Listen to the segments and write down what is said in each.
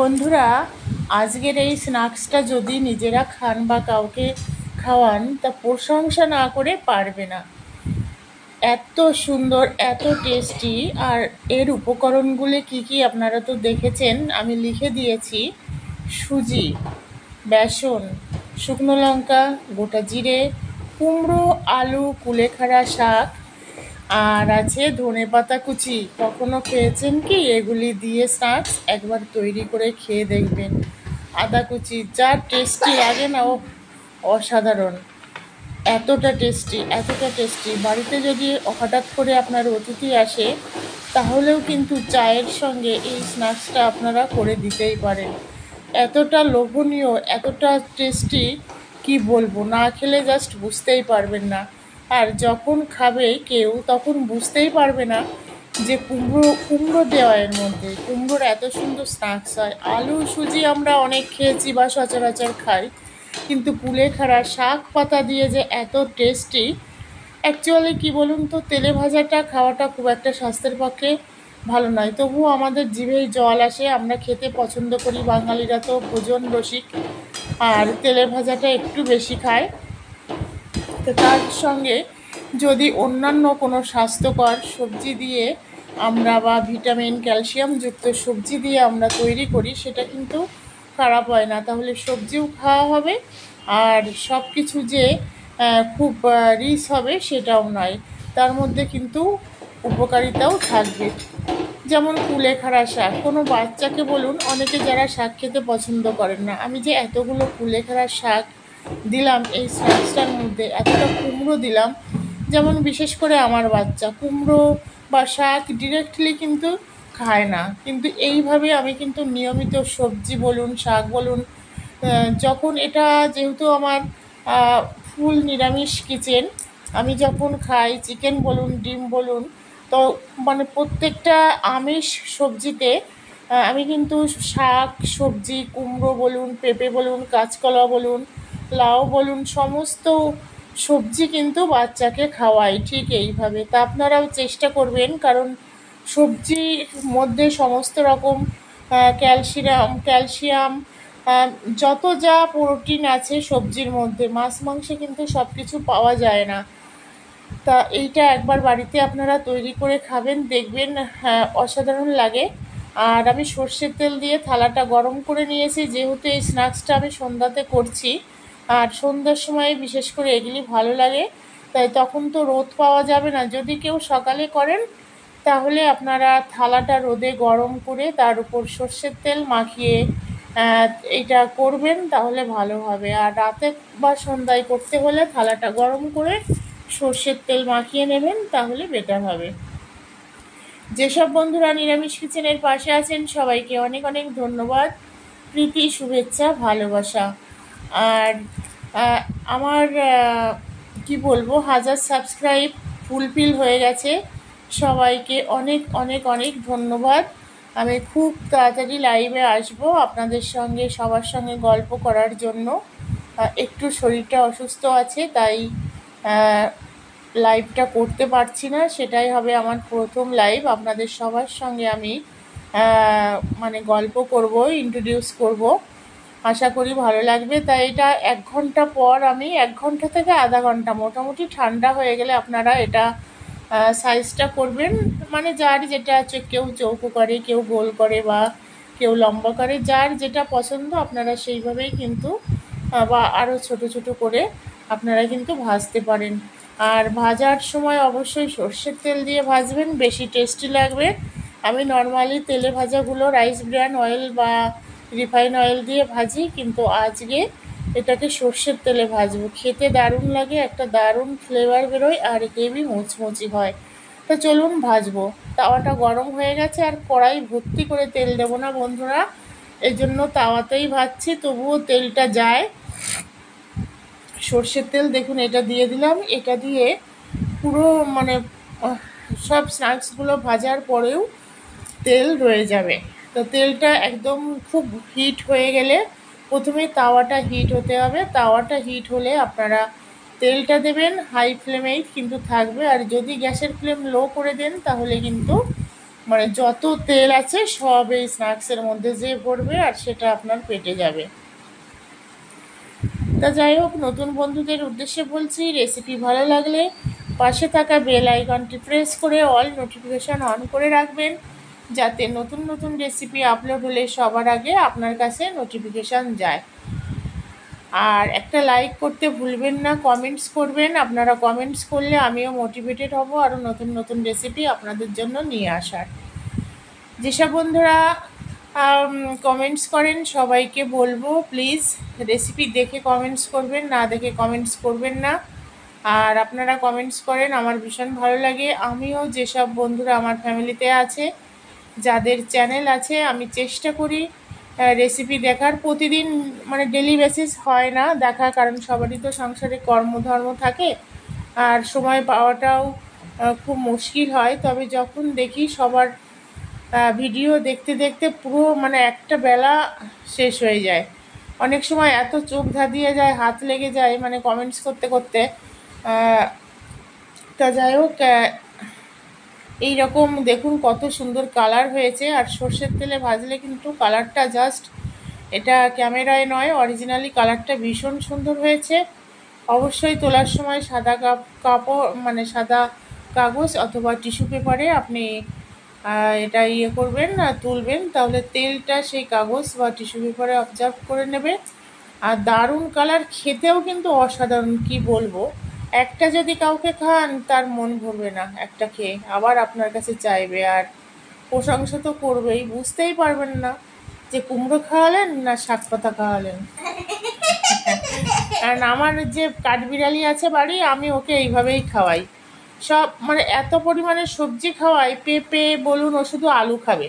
বন্ধুরা, আজকের এই স্ন্যাক্সটা যদি নিজেরা খান বা কাউকে খাওয়ান তা প্রশংসা না করে পারবে না। এত সুন্দর, এত টেস্টি। আর এর উপকরণগুলো কি কি আপনারা তো দেখেছেন, আমি লিখে দিয়েছি। সুজি, বেসন, শুকনো লঙ্কা, গোটা জিরে, কুমড়ো, আলু, কুলেখাড়া শাক, আর আছে ধনেপাতা কুচি। কখনো খেয়েছেন কি এগুলি দিয়ে স্ন্যাক্স? একবার তৈরি করে খেয়ে দেখবেন। আদা কুচি, যা টেস্টি লাগে না, ও অসাধারণ। এতটা টেস্টি, এতটা টেস্টি। বাড়িতে যদি হঠাৎ করে আপনার অতিথি আসে তাহলেও কিন্তু চায়ের সঙ্গে এই স্ন্যাক্সটা আপনারা করে দিতেই পারেন। এতটা লোভনীয়, এতটা টেস্টি, কি বলবো, না খেলে জাস্ট বুঝতেই পারবেন না। আর যখন খাবে কেউ তখন বুঝতেই পারবে না যে কুমড়ো দেওয়া এর মধ্যে। কুমড়োর এত সুন্দর স্ন্যাক্স হয়। আলু সুজি আমরা অনেক খেয়েছি বা সচরাচর খাই, কিন্তু কুলেখাড়া শাক পাতা দিয়ে যে এত টেস্টি। অ্যাকচুয়ালি কি বলুন তো, তেলে ভাজাটা খাওয়াটা খুব একটা স্বাস্থ্যের পক্ষে ভালো নয়, তবুও আমাদের জিভেই জল আসে, আমরা খেতে পছন্দ করি। বাঙালিরা তো ভোজন রসিক, আর তেলে ভাজাটা একটু বেশি খায়। তো তার সঙ্গে যদি অন্যান্য কোনো স্বাস্থ্যকর সবজি দিয়ে আমরা বা ভিটামিন ক্যালসিয়াম যুক্ত সবজি দিয়ে আমরা তৈরি করি, সেটা কিন্তু খারাপ হয় না। তাহলে সবজিও খাওয়া হবে, আর সব কিছু যে খুব রিচ হবে সেটাও নয়, তার মধ্যে কিন্তু উপকারিতাও থাকবে। যেমন কুলেখাড়া শাক, কোনো বাচ্চাকে বলুন, অনেকে যারা শাক খেতে পছন্দ করেন না, আমি যে এতগুলো কুলেখাড়া শাক দিলাম এই স্ন্যাক্সটার মধ্যে, এতটা কুমড়ো দিলাম, যেমন বিশেষ করে আমার বাচ্চা কুমড়ো বা শাক ডিরেক্টলি কিন্তু খায় না, কিন্তু এইভাবে আমি কিন্তু নিয়মিত সবজি বলুন, শাক বলুন, যখন এটা যেহেতু আমার ফুল নিরামিষ কিচেন, আমি যখন খাই চিকেন বলুন, ডিম বলুন, তো মানে প্রত্যেকটা আমিষ সবজিতে আমি কিন্তু শাক সবজি, কুমড়ো বলুন, পেঁপে বলুন, কাঁচকলা বলুন, লাউ বলুন, সমস্ত সবজি কিন্তু বাচ্চাকে খাওয়াই ঠিক এইভাবে। তা আপনারাও চেষ্টা করবেন, কারণ সবজির মধ্যে সমস্ত রকম ক্যালসিয়াম যত যা প্রোটিন আছে সবজির মধ্যে, মাছ মাংসে কিন্তু সব কিছু পাওয়া যায় না। তা এইটা একবার বাড়িতে আপনারা তৈরি করে খাবেন, দেখবেন অসাধারণ লাগে। আর আমি সর্ষের তেল দিয়ে থালাটা গরম করে নিয়েছি, যেহেতু এই স্ন্যাক্সটা আমি সন্ধ্যাতে করছি, আর সন্ধ্যার সময় বিশেষ করে এগুলি ভালো লাগে, তাই তখন তো রোদ পাওয়া যাবে না। যদি কেউ সকালে করেন তাহলে আপনারা থালাটা রোদে গরম করে তার উপর সর্ষের তেল মাখিয়ে এইটা করবেন, তাহলে ভালো হবে। আর রাতে বা সন্ধ্যায় করতে হলে থালাটা গরম করে সর্ষের তেল মাখিয়ে নেবেন, তাহলে বেটার হবে। যেসব বন্ধুরা নিরামিষ কিচেনের পাশে আছেন সবাইকে অনেক অনেক ধন্যবাদ, প্রীতি, শুভেচ্ছা, ভালোবাসা। আর আমার কি বলবো, 1000 সাবস্ক্রাইব ফুলফিল হয়ে গেছে। সবাইকে অনেক অনেক অনেক ধন্যবাদ। আমি খুব তাড়াতাড়ি লাইভে আসব আপনাদের সঙ্গে, সবার সঙ্গে গল্প করার জন্য। একটু শরীরটা অসুস্থ আছে, তাই লাইভটা করতে পারছি না। সেটাই হবে আমার প্রথম লাইভ, আপনাদের সবার সঙ্গে আমি মানে গল্প করব, ইন্ট্রোডিউস করব। আশা করি ভালো লাগবে। তাই এটা 1 ঘন্টা পর, আমি 1 ঘন্টা থেকে আধা ঘন্টা, মোটামুটি ঠান্ডা হয়ে গেলে আপনারা এটা সাইজটা করবেন, মানে যার যেটা আছে, কেউ চৌকো করে, কেউ গোল করে, বা কেউ লম্বা করে, যার যেটা পছন্দ আপনারা সেইভাবেই কিন্তু, বা আরও ছোট ছোট করে আপনারা কিন্তু ভাজতে পারেন। আর ভাজার সময় অবশ্যই সর্ষের তেল দিয়ে ভাজবেন, বেশি টেস্টি লাগবে। আমি নর্মালি তেলে ভাজাগুলো রাইস ব্র্যান অয়েল বা রিফাইন অয়েল দিয়ে ভাজি, কিন্তু আজকে এটাকে সর্ষের তেলে ভাজবো। খেতে দারুণ লাগে, একটা দারুণ ফ্লেভার বেরোয়, আর হেভি মুচমুচি হয়। তো চলুন ভাজবো। তাওয়াটা গরম হয়ে গেছে, আর কড়াই ভর্তি করে তেল দেবো না বন্ধুরা, এই জন্য তাওয়াতেই ভাজছি, তবুও তেলটা যায়। সর্ষের তেল দেখুন, এটা দিয়ে দিলাম। এটা দিয়ে পুরো মানে সব স্ন্যাক্সগুলো ভাজার পরেও তেল রয়ে যাবে। তো তেলটা একদম খুব হিট হয়ে গেলে, প্রথমে তাওয়াটা হিট হতে হবে। তাওয়াটা হিট হলে আপনারা তেলটা দেবেন, হাই ফ্লেমেই কিন্তু থাকবে। আর যদি গ্যাসের ফ্লেম লো করে দেন তাহলে কিন্তু মানে যত তেল আছে সব এই স্ন্যাক্সের মধ্যে যেয়ে পড়বে আর সেটা আপনার পেটে যাবে। তা যাই হোক, নতুন বন্ধুদের উদ্দেশ্যে বলছি, রেসিপি ভালো লাগলে পাশে থাকা বেল আইকনটি প্রেস করে অল নোটিফিকেশান অন করে রাখবেন, যাতে নতুন নতুন রেসিপি আপলোড হলে সবার আগে আপনার কাছে নোটিফিকেশান যায়। আর একটা লাইক করতে ভুলবেন না, কমেন্টস করবেন। আপনারা কমেন্টস করলে আমিও মোটিভেটেড হব আরও নতুন নতুন রেসিপি আপনাদের জন্য নিয়ে আসার। যেসব বন্ধুরা কমেন্টস করেন সবাইকে বলবো প্লিজ রেসিপি দেখে কমেন্টস করবেন, না দেখে কমেন্টস করবেন না। আর আপনারা কমেন্টস করেন আমার ভীষণ ভালো লাগে। আমিও যেসব বন্ধুরা আমার ফ্যামিলিতে আছে, যাদের চ্যানেল আছে, আমি চেষ্টা করি রেসিপি দেখার। প্রতিদিন মানে ডেলি বেসিস হয় না দেখা, কারণ সবারই তো সংসারে কর্মধর্ম থাকে আর সময় পাওয়াটাও খুব মুশকিল হয়। তবে যখন দেখি সবার ভিডিও দেখতে দেখতে পুরো মানে একটা বেলা শেষ হয়ে যায়। অনেক সময় এত চোখ ধাঁধিয়ে যায়, হাত লেগে যায় মানে কমেন্টস করতে করতে। তা যাই হোক, এইরকম দেখুন কত সুন্দর কালার হয়েছে। আর সর্ষের তেলে ভাজলে কিন্তু কালারটা জাস্ট, এটা ক্যামেরায় নয়, অরিজিনালি কালারটা ভীষণ সুন্দর হয়েছে। অবশ্যই তোলার সময় সাদা কাপড় মানে সাদা কাগজ অথবা টিস্যু পেপারে আপনি এটা করবেন না, তুলবেন, তাহলে তেলটা সেই কাগজ বা টিস্যু পেপারে অবজার্ভ করে নেবে। আর দারুণ কালার, খেতেও কিন্তু অসাধারণ, কি বলবো। একটা যদি কাউকে খান তার মন ভরবে না, একটা খেয়ে আবার আপনার কাছে চাইবে আর প্রশংসা তো করবেই। বুঝতেই পারবেন না যে কুমড়ো খাওয়ালেন না শাক পাতা খাওয়ালেন। কারণ আমার যে কাঠবিড়ালি আছে বাড়ি, আমি ওকে এইভাবেই খাওয়াই। সব মানে এত পরিমাণে সবজি খাওয়াই, পেঁপে বলুন, ও শুধু আলু খাবে।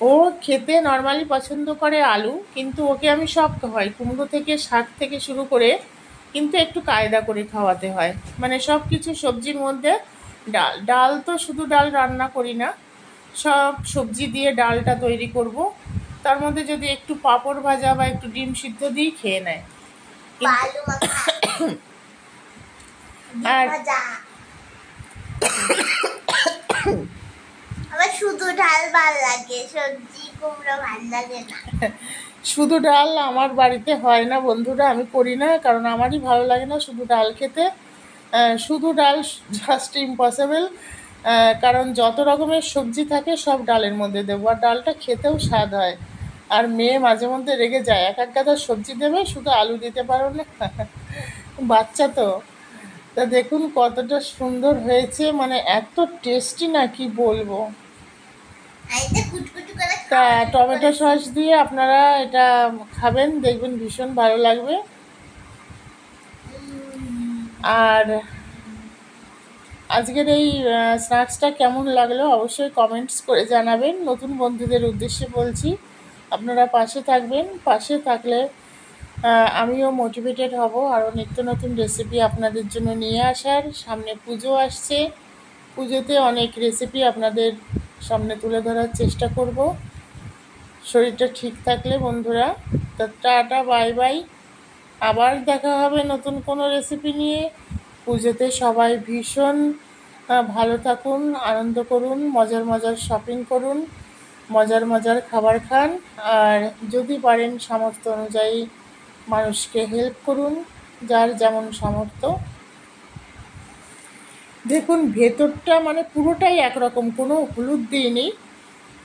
ও খেতে নর্মালি পছন্দ করে আলু, কিন্তু ওকে আমি সব খাওয়াই, কুমড়ো থেকে শাক থেকে শুরু করে, কিন্তু একটু কায়দা করে খাওয়াতে হয়। মানে সব কিছু সবজির মধ্যে ডাল তো শুধু ডাল রান্না করি না, সব সবজি দিয়ে ডালটা তৈরি করব। তার মধ্যে যদি একটু পাঁপড় ভাজা বা একটু ডিম সিদ্ধ দিই খেয়ে নেয়। আর শুধু ডাল ভাল লাগে, সবজি কুমড়ো ভাল লাগে না। শুধু ডাল আমার বাড়িতে হয় না বন্ধুরা, আমি করি না, কারণ আমারই ভালো লাগে না শুধু ডাল খেতে। শুধু ডাল জাস্ট ইম্পসিবল, কারণ যত রকমের সবজি থাকে সব ডালের মধ্যে দেবো, আর ডালটা খেতেও স্বাদ হয়। আর মেয়ে মাঝে মধ্যে রেগে যায়, এক এক গাদা সবজি দেবে, শুধু আলু দিতে পারো না। বাচ্চা তো। তা দেখুন কতটা সুন্দর হয়েছে, মানে এত টেস্টি না কি বলবো। তা টমেটো সস দিয়ে আপনারা এটা খাবেন, দেখবেন ভীষণ ভালো লাগবে। আর আজকের এই স্ন্যাক্সটা কেমন লাগলো অবশ্যই কমেন্টস করে জানাবেন। নতুন বন্ধুদের উদ্দেশ্যে বলছি, আপনারা পাশে থাকবেন। পাশে থাকলে আমিও মোটিভেটেড হব আরও নিত্য নতুন রেসিপি আপনাদের জন্য নিয়ে আসার। সামনে পুজো আসছে, পুজোতে অনেক রেসিপি আপনাদের সামনে তুলে ধরার চেষ্টা করব, শরীরটা ঠিক থাকলে বন্ধুরা। তা টাটা, বাই বাই, আবার দেখা হবে নতুন কোনো রেসিপি নিয়ে। পুজোতে সবাই ভীষণ ভালো থাকুন, আনন্দ করুন, মজার মজার শপিং করুন, মজার মজার খাবার খান, আর যদি পারেন সামর্থ্য অনুযায়ী মানুষকে হেল্প করুন, যার যেমন সামর্থ্য। দেখুন ভেতরটা মানে পুরোটাই একরকম, কোনো হলুদ দিইনি,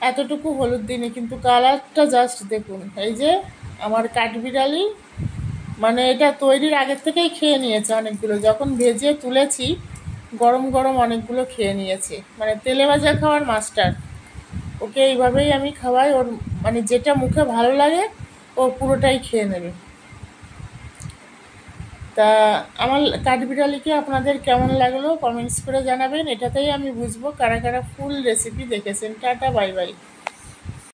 এতটুকু হলুদ দিইনি, কিন্তু কালারটা জাস্ট দেখুন। এই যে আমার কাঠবিড়ালি মানে এটা তৈরির আগের থেকেই খেয়ে নিয়েছে অনেকগুলো, যখন ভেজে তুলেছি গরম গরম অনেকগুলো খেয়ে নিয়েছে। মানে তেলে ভাজা খাওয়ার মাস্টার, ওকে এইভাবেই আমি খাওয়াই। ওর মানে যেটা মুখে ভালো লাগে ও পুরোটাই খেয়ে নেবে। তা আমার কাঠবিড়ালিকে আপনাদের কেমন লাগলো কমেন্টস করে জানাবেন, এটাতেই আমি বুঝবো কারা কারা ফুল রেসিপি দেখেছেন। Tata, bye bye.